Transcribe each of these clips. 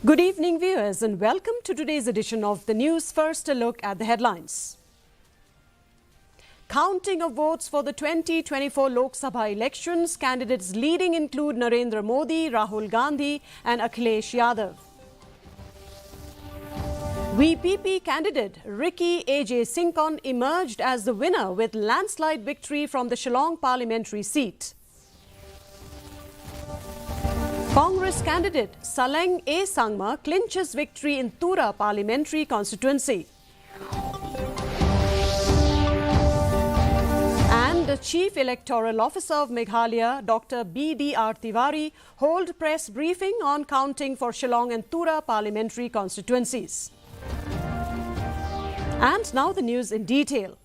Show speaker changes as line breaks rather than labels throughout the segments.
Good evening, viewers, and welcome to today's edition of the news. First, a look at the headlines. Counting of votes for the 2024 Lok Sabha elections. Candidates leading include Narendra Modi, Rahul Gandhi and Akhilesh Yadav. VPP candidate Ricky A.J. Sinkon emerged as the winner with landslide victory from the Shillong parliamentary seat. Congress candidate Saleng A. Sangma clinches victory in Tura parliamentary constituency. And the Chief Electoral Officer of Meghalaya, Dr. B.D.R. Tiwari, hold press briefing on counting for Shillong and Tura parliamentary constituencies. And now the news in detail.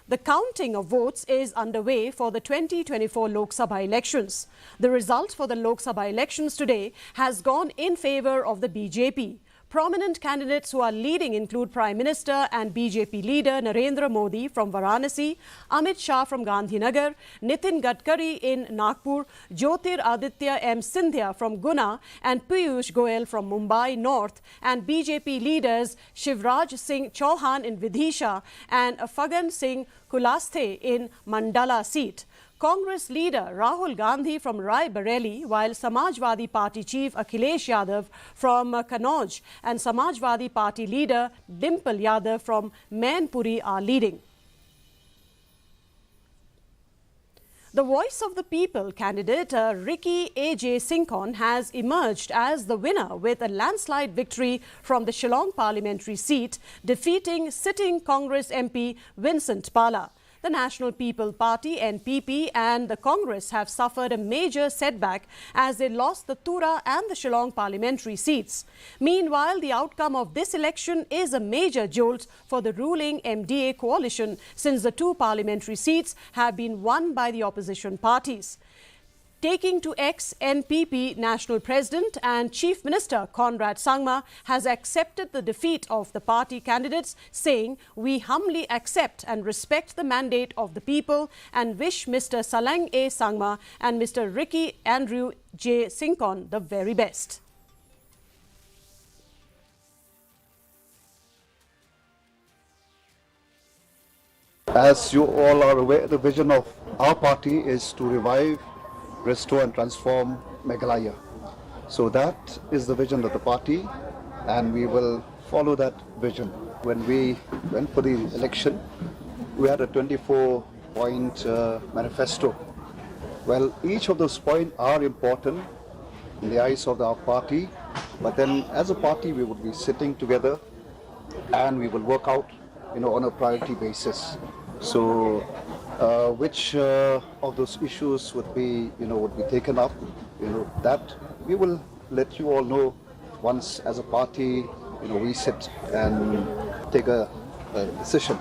The counting of votes is underway for the 2024 Lok Sabha elections. The result for the Lok Sabha elections today has gone in favour of the BJP. Prominent candidates who are leading include Prime Minister and BJP leader Narendra Modi from Varanasi, Amit Shah from Gandhinagar, Nitin Gadkari in Nagpur, Jyotir Aditya M. Sindhya from Guna and Piyush Goyal from Mumbai North, and BJP leaders Shivraj Singh Chauhan in Vidisha and Fagan Singh Kulasthe in Mandala seat. Congress leader Rahul Gandhi from Rai Bareli, while Samajwadi Party chief Akhilesh Yadav from Kannauj and Samajwadi Party leader Dimple Yadav from Mainpuri are leading. The Voice of the People candidate Ricky A.J. Sinkon has emerged as the winner with a landslide victory from the Shillong parliamentary seat, defeating sitting Congress MP Vincent Pala. The National People Party (NPP) and the Congress have suffered a major setback as they lost the Tura and the Shillong parliamentary seats. Meanwhile, the outcome of this election is a major jolt for the ruling MDA coalition, since the two parliamentary seats have been won by the opposition parties. Taking to X, NPP National President and Chief Minister Conrad Sangma has accepted the defeat of the party candidates, saying, "We humbly accept and respect the mandate of the people and wish Mr. Saleng A. Sangma and Mr. Ricky Andrew J. Sinkon the very best."
As you all are aware, the vision of our party is to revive, restore and transform Meghalaya. So that is the vision of the party, and we will follow that vision. When we went for the election, we had a 24-point manifesto. Well, each of those points are important in the eyes of our party, but then as a party we would be sitting together and we will work out, on a priority basis. So which of those issues would be taken up, that we will let you all know once as a party, we sit and take a decision.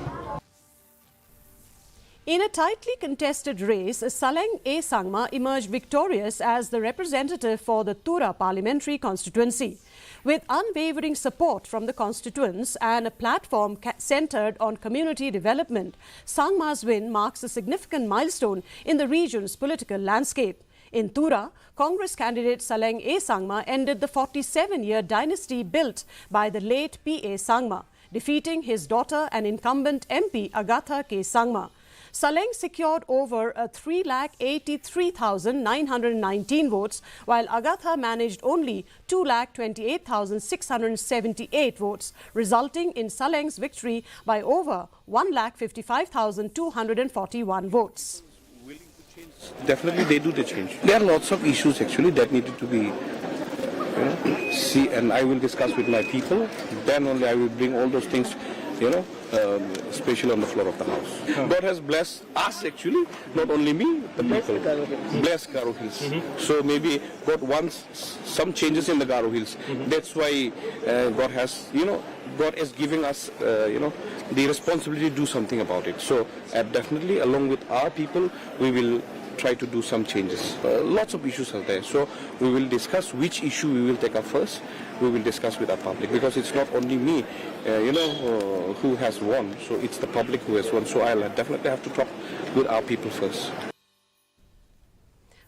In a tightly contested race, Saleng A. Sangma emerged victorious as the representative for the Tura parliamentary constituency. With unwavering support from the constituents and a platform centred on community development, Sangma's win marks a significant milestone in the region's political landscape. In Tura, Congress candidate Saleng A. Sangma ended the 47-year dynasty built by the late P.A. Sangma, defeating his daughter and incumbent MP Agatha K. Sangma. Saleng secured over 3,83,919 votes, while Agatha managed only 2,28,678 votes, resulting in Saleng's victory by over 1,55,241 votes.
Definitely they do the change. There are lots of issues actually that needed to be see, and I will discuss with my people. Then only I will bring all those things, especially on the floor of the house. God has blessed us actually, not only me, the people. Blessed Garo Hills. So maybe God wants some changes in the Garo Hills. That's why God has, God is giving us, the responsibility to do something about it. So definitely along with our people, we will try to do some changes. Lots of issues are there. So we will discuss which issue we will take up first. We will discuss with our public, because it's not only me, who has won. So it's the public who has won. So I'll definitely have to talk with our people first.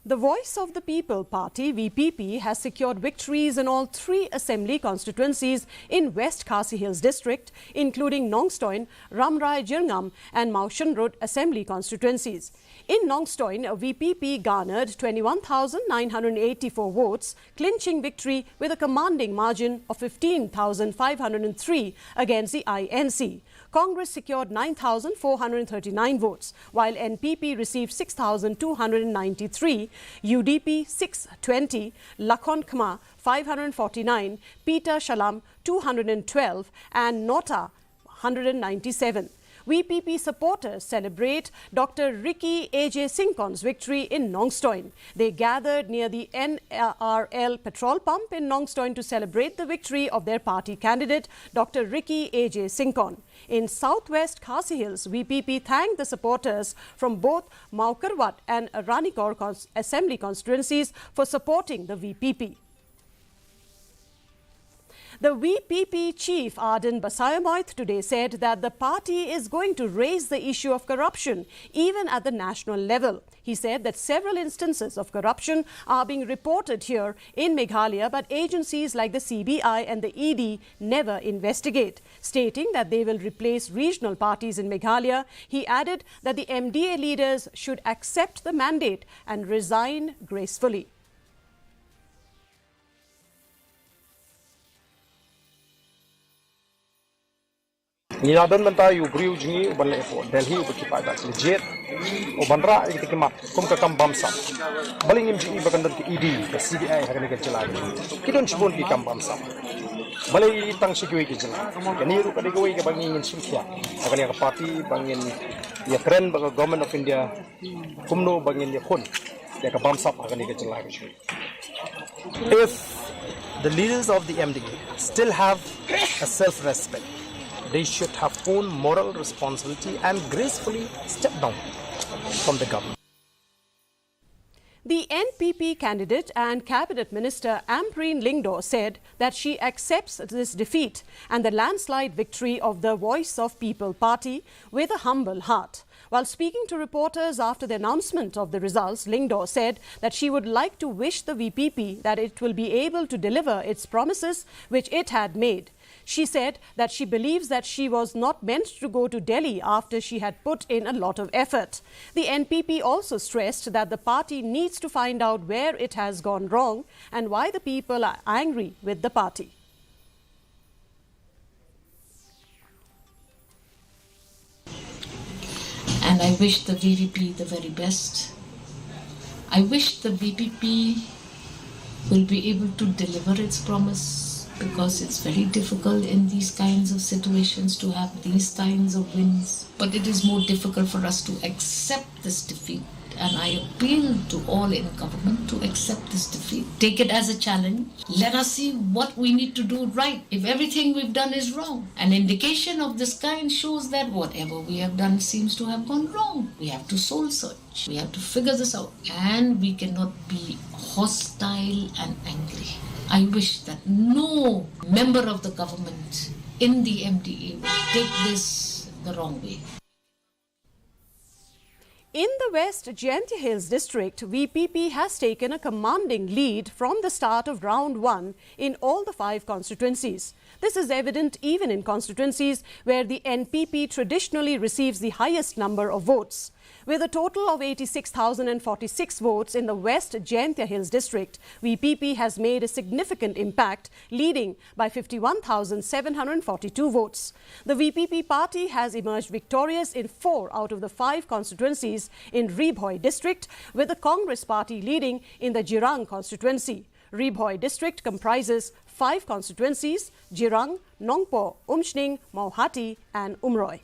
The Voice of the People Party, VPP, has secured victories in all 3 assembly constituencies in West Khasi Hills district, including Nongstoin, Ramrai Jirngam and Maushanrud assembly constituencies. In Nongstoin, VPP garnered 21,984 votes, clinching victory with a commanding margin of 15,503 against the INC. Congress secured 9,439 votes, while NPP received 6,293, UDP 620, Lakhon Khma 549, Peter Shalam 212 and Nota 197. VPP supporters celebrate Dr. Ricky A.J. Sinkon's victory in Nongstoin. They gathered near the NRL petrol pump in Nongstoin to celebrate the victory of their party candidate, Dr. Ricky A.J. Sinkon. In southwest Khasi Hills, VPP thanked the supporters from both Maukarwat and Ranikor assembly constituencies for supporting the VPP. The VPP chief Arden Basayamoith today said that the party is going to raise the issue of corruption even at the national level. He said that several instances of corruption are being reported here in Meghalaya, but agencies like the CBI and the ED never investigate. Stating that they will replace regional parties in Meghalaya, he added that the MDA leaders should accept the mandate and resign gracefully.
Niladan man tayo briu jingi uban lefo Delhi ubakipa da legit ubanra iti kimat kum ka kambam sam baling im jingi bagandan ki ED ka CBI hagani ka chala kidon chibon ki kambam sam balai tang sikui ki chala kaniru ka digoi ka bangin simkhya hagani ka party bangin ya kren baga government of India kumno bangin ya khon ya ka bam sam hagani ka chala if the leaders of the MDA still have a self-respect, they should have own moral responsibility and gracefully step down from the government.
The NPP candidate and Cabinet Minister Ampreen Lyngdoh said that she accepts this defeat and the landslide victory of the Voice of People party with a humble heart. While speaking to reporters after the announcement of the results, Lyngdoh said that she would like to wish the VPP that it will be able to deliver its promises which it had made. She said that she believes that she was not meant to go to Delhi after she had put in a lot of effort. The NPP also stressed that the party needs to find out where it has gone wrong and why the people are angry with the party.
And I wish the VPP the very best. I wish the VPP will be able to deliver its promise, because it's very difficult in these kinds of situations to have these kinds of wins. But it is more difficult for us to accept this defeat. And I appeal to all in government to accept this defeat. Take it as a challenge. Let us see what we need to do right if everything we've done is wrong. An indication of this kind shows that whatever we have done seems to have gone wrong. We have to soul search. We have to figure this out. And we cannot be hostile and angry. I wish that no member of the government in the MDA will take this the wrong way.
In the West Jaintia Hills district, VPP has taken a commanding lead from the start of round 1 in all the 5 constituencies. This is evident even in constituencies where the NPP traditionally receives the highest number of votes. With a total of 86,046 votes in the West Jaintia Hills district, VPP has made a significant impact, leading by 51,742 votes. The VPP party has emerged victorious in 4 out of the 5 constituencies in Ribhoi district, with the Congress party leading in the Jirang constituency. Ribhoi district comprises 5 constituencies: Jirang, Nongpo, Umshning, Mauhati and Umroi.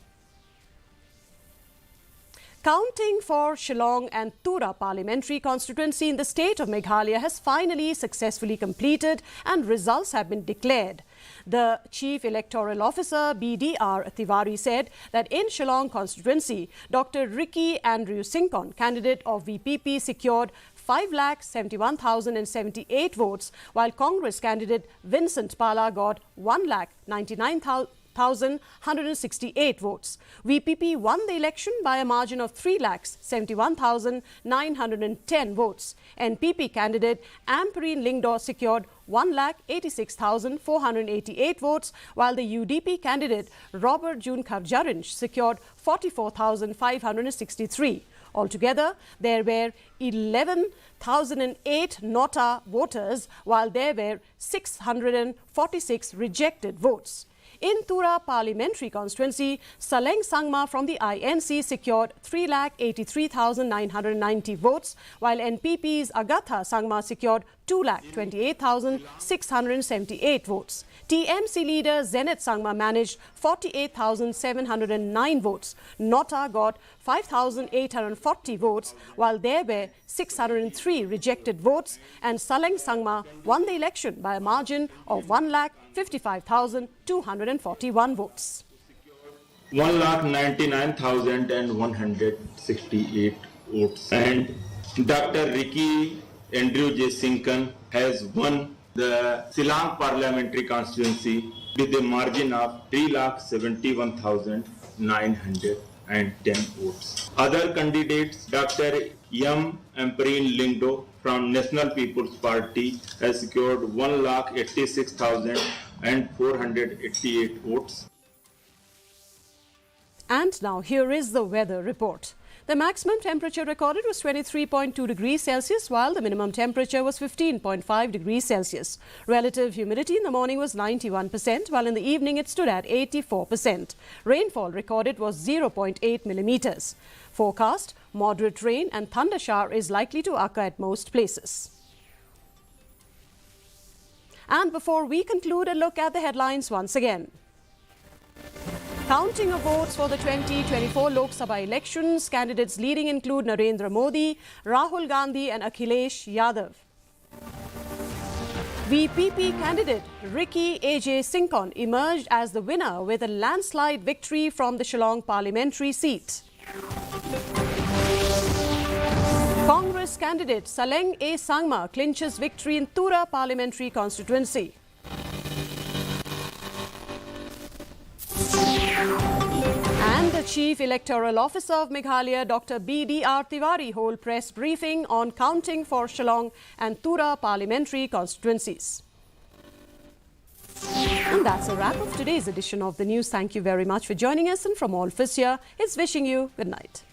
Counting for Shillong and Tura parliamentary constituency in the state of Meghalaya has finally successfully completed and results have been declared. The Chief Electoral Officer BDR Tiwari said that in Shillong constituency, Dr. Ricky Andrew Sinkon, candidate of VPP, secured 5,71,078 votes, while Congress candidate Vincent Pala got 1,99,000 168 votes. VPP won the election by a margin of 3,71,910 votes. NPP candidate Amperine Lingdo secured 1,86,488 votes, while the UDP candidate Robert June Kharjarinch secured 44,563. Altogether, there were 11,008 Nota voters, while there were 646 rejected votes. In Tura parliamentary constituency, Saleng Sangma from the INC secured 3,83,990 votes, while NPP's Agatha Sangma secured 2,28,678 votes. TMC leader Zenith Sangma managed 48,709 votes. Nota got 5,840 votes, while there were 603 rejected votes, and Saleng Sangma won the election by a margin of 1,55,241 votes.
1,99,168 votes. And Dr. Ricky Andrew J. Sinkan has won the Silang parliamentary constituency with a margin of 3,71,910 votes. Other candidates, Dr. Amperine Lingdo from National People's Party has secured 1,86,488 votes.
And now here is the weather report. The maximum temperature recorded was 23.2 degrees Celsius, while the minimum temperature was 15.5 degrees Celsius. Relative humidity in the morning was 91%, while in the evening it stood at 84%. Rainfall recorded was 0.8 millimeters. Forecast: moderate rain and thunder shower is likely to occur at most places. And before we conclude, a look at the headlines once again. Counting of votes for the 2024 Lok Sabha elections. Candidates leading include Narendra Modi, Rahul Gandhi and Akhilesh Yadav. VPP candidate Ricky A.J. Sinkhon emerged as the winner with a landslide victory from the Shillong parliamentary seat. Congress candidate Saleng A. Sangma clinches victory in Tura parliamentary constituency. And the Chief Electoral Officer of Meghalaya, Dr. B.D.R. Tiwari, hold press briefing on counting for Shillong and Tura parliamentary constituencies. And that's a wrap of today's edition of the news. Thank you very much for joining us, and from all of us here, it's wishing you good night.